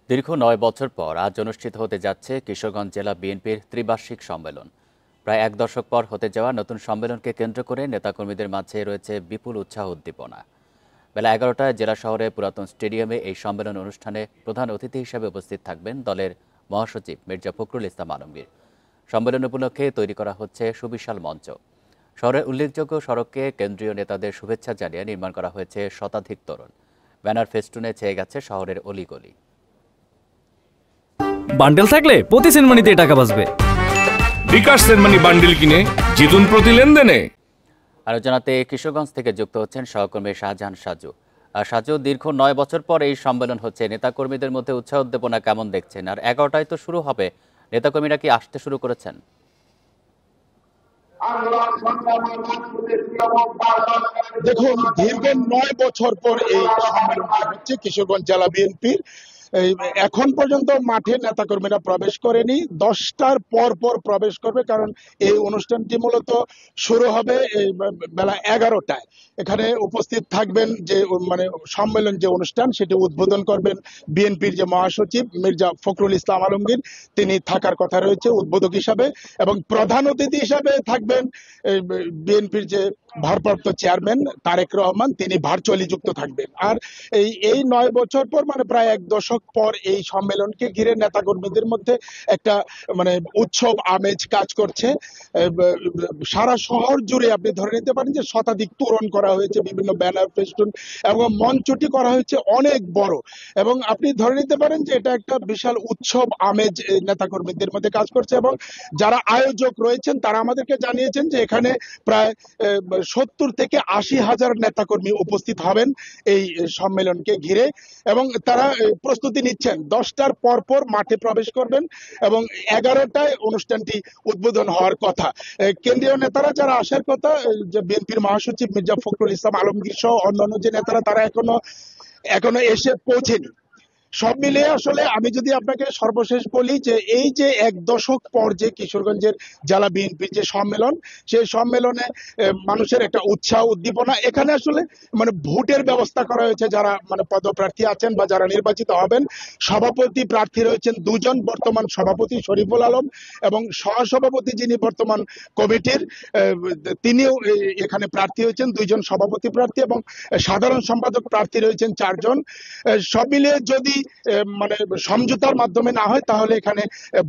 দীর্ঘ ৯ বছর পর আজ অনুষ্ঠিত হতে যাচ্ছে কিশোরগঞ্জ জেলা বিএনপির ত্রিবার্ষিক সম্মেলন। প্রায় এক দশক পর হতে যাওয়া নতুন সম্মেলনকে কেন্দ্র করে নেতাকর্মীদের মাঝে রয়েছে বিপুল উৎসাহ উদ্দীপনা। বেলা ১১টায় জেলা শহরের পুরাতন স্টেডিয়ামে এই সম্মেলন অনুষ্ঠানে প্রধান অতিথি হিসেবে উপস্থিত থাকবেন দলের মহাসচিব মির্জা ফখরুল ইসলাম আলমগীর। সম্মেলন উপলক্ষে তৈরি করা হচ্ছে সুবিশাল মঞ্চ। শহরের উল্লেখযোগ্য সড়ককে কেন্দ্রীয় নেতাদের শুভেচ্ছা জানিয়ে নির্মাণ করা হয়েছে শতাধিক তোরণ। ব্যানার ফেস্টুনে ছেয়ে গেছে শহরের অলিগলি। বান্ডেল থাকলে প্রতি সেনমানিতে টাকা বাঁচবে। বিকাশ সেনমানি বান্ডেল কিনে জিতুন প্রতি লেনদেনে। আলোচনাতে কিশোরগঞ্জ থেকে যুক্ত হচ্ছেন সহকর্মী শাহজাহান সাজু। সাজু, দীর্ঘ ৯ বছর পর এই সম্মেলন হচ্ছে, নেতাকর্মীদের মধ্যে উৎসাহ উদ্দীপনা কেমন দেখছেন? আর ১১টায় তো শুরু হবে, নেতাকর্মীরা কি আসতে শুরু করেছেন? দেখুন, দীর্ঘ ৯ বছর পর এই সম্মেলনটি হচ্ছে কিশোরগঞ্জ জেলা বিএনপির। এখন পর্যন্ত মাঠে নেতাকর্মীরা প্রবেশ করেনি, 10টার পর পর প্রবেশ করবে, কারণ এই অনুষ্ঠানটি মূলত শুরু হবে বেলা 11টায়। এখানে উপস্থিত থাকবেন যে সম্মেলন যে অনুষ্ঠান সেটি উদ্বোধন করবেন বিএনপির যে মহাসচিব মির্জা ফখরুল ইসলাম আলমগীর, তিনি থাকার কথা রয়েছে উদ্বোধক হিসাবে, এবং প্রধান অতিথি হিসাবে থাকবেন বিএনপির যে ভারপ্রাপ্ত চেয়ারম্যান তারেক রহমান, তিনি ভার্চুয়ালি যুক্ত থাকবেন। আর এই ৯ বছর পর প্রায় এক দশক পর এই সম্মেলনকে ঘিরে নেতাকর্মীদের মধ্যে একটা উৎসব আমেজ কাজ করছে। সারা শহর জুড়ে আপনি ধরে নিতে পারেন যে শতাধিক তোরণ করা হয়েছে, বিভিন্ন ব্যানার ফেস্টুন, এবং মঞ্চটি করা হয়েছে অনেক বড়, এবং আপনি ধরে নিতে পারেন যে এটা একটা বিশাল উৎসব আমেজ নেতাকর্মীদের মধ্যে কাজ করছে। এবং যারা আয়োজক রয়েছেন তারা আমাদেরকে জানিয়েছেন যে এখানে প্রায় 70 থেকে 80 হাজার নেতাকর্মী উপস্থিত হবেন এই সম্মেলনকে ঘিরে, এবং তারা প্রস্তুতি নিচ্ছেন। 10টার পর পর মাঠে প্রবেশ করবেন এবং 11টায় অনুষ্ঠানটি উদ্বোধন হওয়ার কথা। কেন্দ্রীয় নেতারা যারা আসার কথা, যে বিএনপির মহাসচিব মির্জা ফখরুল ইসলাম আলমগীর সহ অন্যান্য যে নেতারা, তারা এখনো এসে পৌঁছেনি। সব মিলিয়ে আসলে আমি যদি আপনাকে সর্বশেষ বলি যে এই যে এক দশক পর যে কিশোরগঞ্জের জেলা বিএনপির যে সম্মেলন, সেই সম্মেলনে মানুষের একটা উৎসাহ উদ্দীপনা। এখানে আসলে ভোটের ব্যবস্থা করা হয়েছে, যারা পদপ্রার্থী আছেন বা যারা নির্বাচিত হবেন। সভাপতি প্রার্থী রয়েছেন 2 জন, বর্তমান সভাপতি শরীফুল আলম, এবং সহসভাপতি যিনি বর্তমান কমিটির, তিনিও এখানে প্রার্থী হয়েছেন, 2 জন সভাপতি প্রার্থী, এবং সাধারণ সম্পাদক প্রার্থী রয়েছেন 4 জন। সব মিলিয়ে যদি সমঝোতার মাধ্যমে না হয় তাহলে এখানে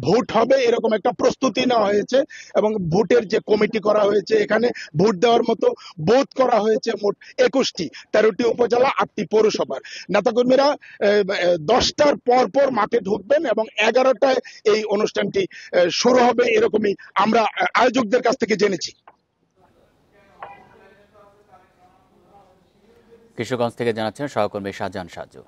ভোট হবে, এরকম একটা প্রস্তুতি নেওয়া হয়েছে। এবং ভোটের যে কমিটি করা হয়েছে, এখানে ভোট দেওয়ার মতো বুথ করা হয়েছে মোট 21টি, 13টি উপজেলা, 8টি পৌরসভার। নেতাকর্মীরা 10টার পর পর মাঠে ঢুকবেন এবং 11টায় এই অনুষ্ঠানটি শুরু হবে, এরকমই আমরা আয়োজকদের কাছ থেকে জেনেছি। কিশোরগঞ্জ থেকে জানাচ্ছেন সহকর্মী শাহজাহান সাজু।